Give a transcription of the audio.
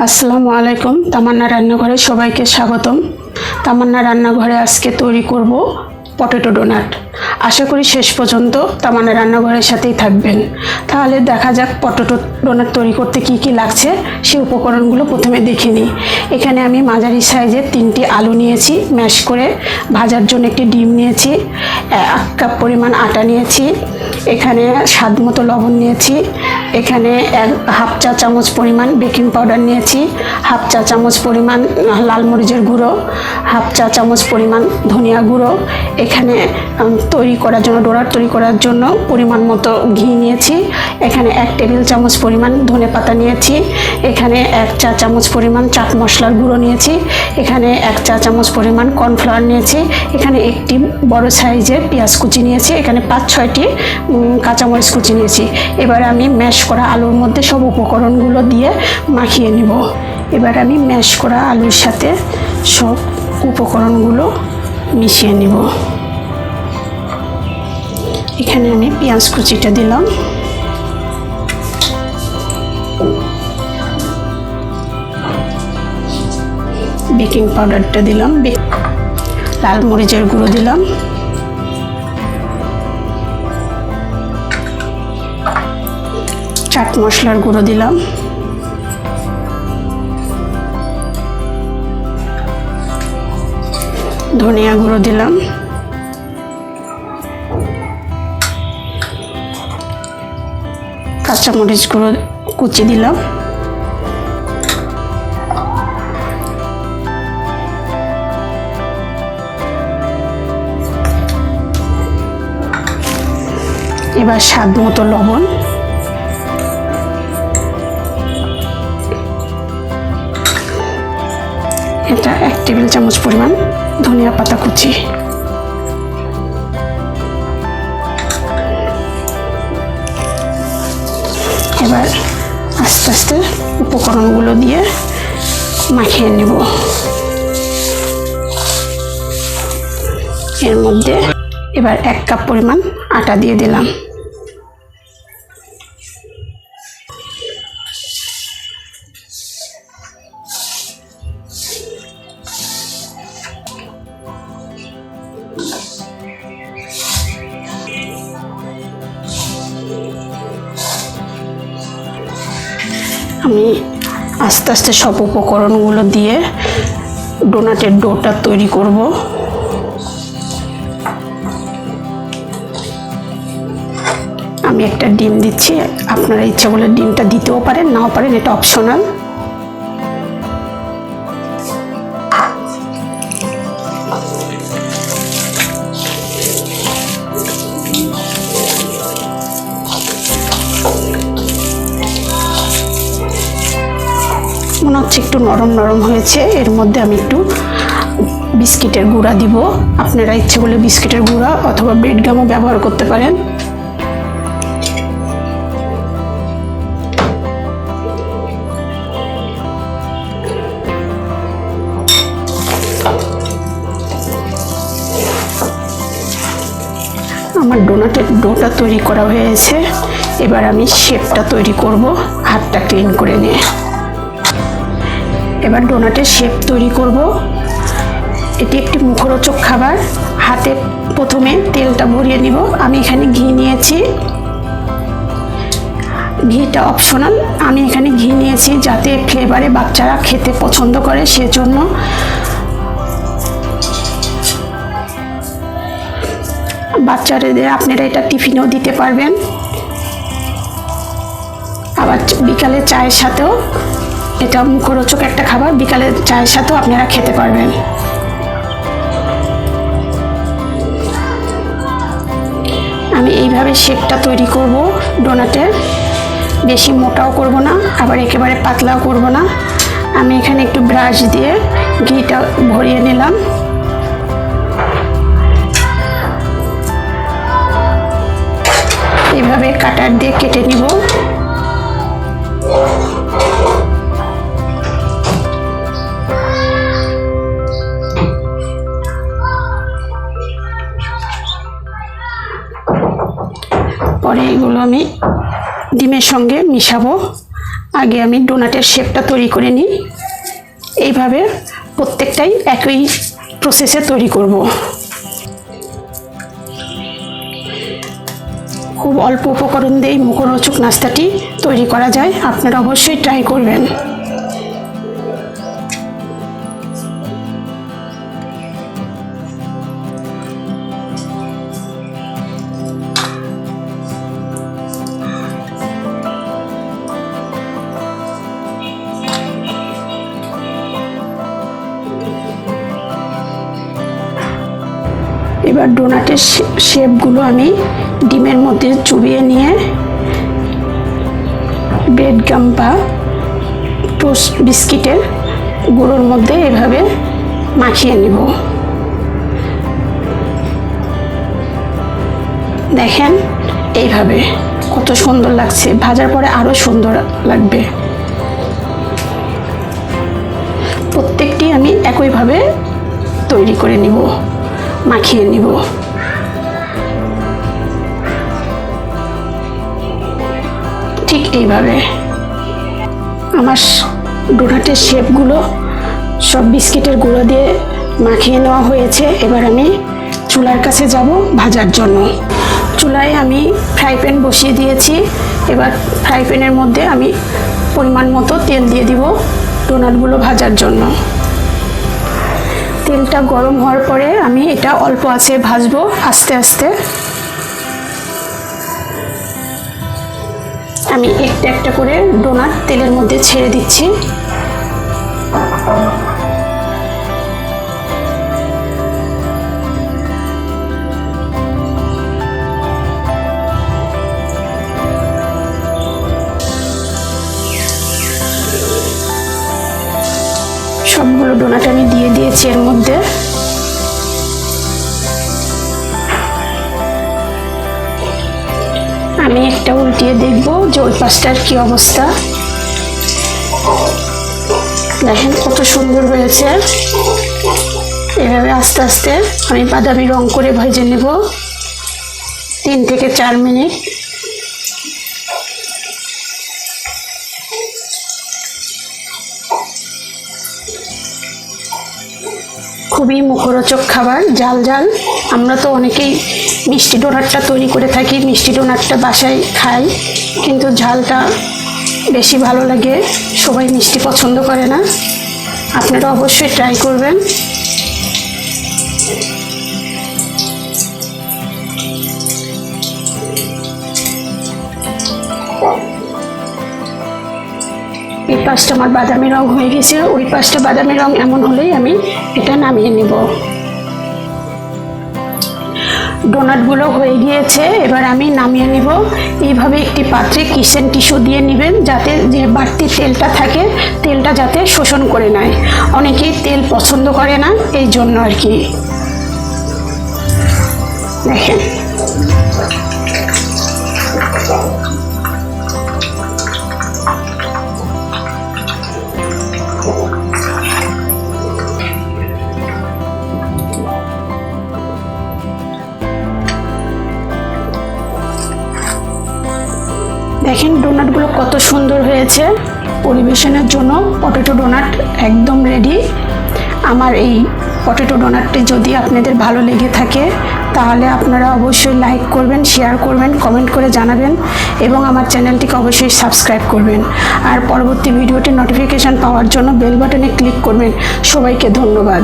আসসালামু আলাইকুম। তামান্না রান্নাঘরে সবাইকে স্বাগতম। তামান্না রান্নাঘরে আজকে তৈরি করব পটেটো ডোনাট। আশা করি শেষ পর্যন্ত তামান্না রান্নাঘরের সাথেই থাকবেন। তাহলে দেখা যাক পটেটো ডোনাট তৈরি করতে কি কি লাগছে সেই উপকরণগুলো প্রথমে দেখে নিই। এখানে আমি মাঝারি সাইজের 3টি আলু নিয়েছি, ম্যাশ করে ভাজার জন্য একটি ডিম নিয়েছি, 1 কাপ পরিমাণ আটা নিয়েছি, এখানে স্বাদ মতো লবণ নিয়েছি, এখানে হাফ চা চামচ পরিমাণ বেকিং পাউডার নিয়েছি, হাফ চা চামচ পরিমাণ লাল মরিচের গুঁড়ো, হাফ চা চামচ পরিমাণ ধনিয়া গুঁড়ো, এখানে তৈরি করার জন্য ডোনাট তৈরি করার জন্য পরিমাণ মতো ঘি নিয়েছি, এখানে 1 টেবিল চামচ পরিমাণ ধনেপাতা নিয়েছি, এখানে 1 চা চামচ পরিমাণ চাট মশলার গুঁড়ো নিয়েছি, এখানে 1 চা চামচ পরিমাণ কর্নফ্লাওয়ার নিয়েছি, এখানে একটি বড় সাইজের পেঁয়াজ কুচি নিয়েছি, এখানে 5-6টি কাঁচামরিচ কুচি নিয়েছি। এবার আমি ম্যাশ করা আলুর মধ্যে সব উপকরণগুলো দিয়ে মাখিয়ে নিব। এবার আমি ম্যাশ করা আলুর সাথে সব উপকরণগুলো মিশিয়ে নিব। এখানে আমি পেঁয়াজ কুচিটা দিলাম, বেকিং পাউডারটা দিলাম, লাল মরিচের গুঁড়ো দিলাম, চাট মশলার গুঁড়ো দিলাম, ধনিয়া গুঁড়ো দিলাম, কাঁচামরিচ গুঁড়ো কুচি দিলাম, এবার স্বাদ মতো লবণ, এটা 1 টেবিল চামচ পরিমাণ ধনিয়া পাতা কুচি, এবার আস্তে আস্তে উপকরণগুলো দিয়ে মাখিয়ে নেব। এর মধ্যে এবার 1 কাপ পরিমাণ আটা দিয়ে দিলাম। আমি আস্তে আস্তে সব উপকরণগুলো দিয়ে ডোনাটের ডোটা তৈরি করব। আমি একটা ডিম দিচ্ছি, আপনারা ইচ্ছা করলে ডিমটা দিতেও পারেন, নাও পারেন, এটা অপশনাল। মনে হচ্ছে একটু নরম নরম হয়েছে। এর মধ্যে আমি একটু বিস্কিটের গুঁড়া দিব। আপনারা ইচ্ছে করলে বিস্কিটের গুঁড়া অথবা ব্রেড গামও ব্যবহার করতে পারেন। আমার ডোনাটের ডোটা তৈরি করা হয়েছে। এবার আমি শেপটা তৈরি করব হাতটা ক্লিন করে নিয়ে। এবার ডোনাটের শেপ তৈরি করব। এটি একটি মুখরোচক খাবার। হাতে প্রথমে তেলটা ভরিয়ে নিব। আমি এখানে ঘি নিয়েছি, ঘিটা অপশনাল। আমি এখানে ঘি নিয়েছি যাতে ফ্লেভারে বাচ্চারা খেতে পছন্দ করে, সেজন্য। বাচ্চাদের আপনারা এটা টিফিনেও দিতে পারবেন, আবার বিকালে চায়ের সাথেও এটা মুখরোচক একটা খাবার। বিকালে চায়ের সাথেও আপনারা খেতে পারবেন। আমি এইভাবে শেপটা তৈরি করব ডোনাটের। বেশি মোটাও করব না, আবার একেবারে পাতলাও করব না। আমি এখানে একটু ব্রাশ দিয়ে ঘিটা ভরিয়ে নিলাম। এভাবে কাটার দিয়ে কেটে নিব। পরে এগুলো আমি ডিমের সঙ্গে মিশাবো। আগে আমি ডোনাটের শেপটা তৈরি করে নিই। এইভাবে প্রত্যেকটাই একই প্রসেসে তৈরি করব। খুব অল্প উপকরণ দিয়ে মুখরোচক নাস্তাটি তৈরি করা যায়, আপনারা অবশ্যই ট্রাই করবেন। এবার ডোনাটের শেপগুলো আমি ডিমের মধ্যে চুবিয়ে নিয়ে ব্রেড গাম বা টোস্ট বিস্কিটের গুঁড়োর মধ্যে এভাবে মাখিয়ে নেব। দেখেন এইভাবে কত সুন্দর লাগছে, ভাজার পরে আরো সুন্দর লাগবে। প্রত্যেকটি আমি একইভাবে তৈরি করে নিব, মাখিয়ে নিব। ঠিক এইভাবে আমার ডোনাটের শেপগুলো সব বিস্কিটের গুঁড়ো দিয়ে মাখিয়ে নেওয়া হয়েছে। এবার আমি চুলার কাছে যাব ভাজার জন্য। চুলায় আমি ফ্রাই প্যান বসিয়ে দিয়েছি। এবার ফ্রাই প্যানের মধ্যে আমি পরিমাণ মতো তেল দিয়ে দিব ডোনাটগুলো ভাজার জন্য। তেলটা গরম হওয়ার পরে আমি এটা অল্প আঁচে ভাজবো আস্তে আস্তে। আমি একটা একটা করে ডোনাট তেলের মধ্যে ছেড়ে দিচ্ছি। সবগুলো ডোনাট আমি দিয়ে দিয়েছি এর মধ্যে। আমি একটা উল্টিয়ে দেখব যে ওই পাশটার কি অবস্থা। দেখেন কত সুন্দর হয়েছে। এভাবে আস্তে আস্তে আমি বাদামি রং করে ভেজে নেব 3 থেকে 4 মিনিট। খুবই মুখরোচক খাবার, জাল জাল। আমরা তো অনেকেই মিষ্টি ডোনাটটা তৈরি করে থাকি, মিষ্টি ডোনাটটা বাসায় খাই, কিন্তু ঝালটা বেশি ভালো লাগে। সবাই মিষ্টি পছন্দ করে না। আপনারা অবশ্যই ট্রাই করবেন। এই পাশটা আমার বাদামি রং হয়ে গেছে, ওই পাশটা বাদামি রং এমন হলেই আমি এটা নামিয়ে নিব। ডোনাটগুলো হয়ে গিয়েছে, এবার আমি নামিয়ে নিব। এইভাবে একটি পাত্রে কিচেন টিস্যু দিয়ে নেবেন, যাতে যে বাড়তি তেলটা থাকে তেলটা যাতে শোষণ করে নেয়। অনেকেই তেল পছন্দ করে না, এই জন্য আর কি। দেখেন দেখেন ডোনাটগুলো কত সুন্দর হয়েছে। পরিবেশনের জন্য পটেটো ডোনাট একদম রেডি। আমার এই পটেটো ডোনাটটি যদি আপনাদের ভালো লেগে থাকে তাহলে আপনারা অবশ্যই লাইক করবেন, শেয়ার করবেন, কমেন্ট করে জানাবেন এবং আমার চ্যানেলটিকে অবশ্যই সাবস্ক্রাইব করবেন। আর পরবর্তী ভিডিওটির নোটিফিকেশান পাওয়ার জন্য বেল বাটনে ক্লিক করবেন। সবাইকে ধন্যবাদ।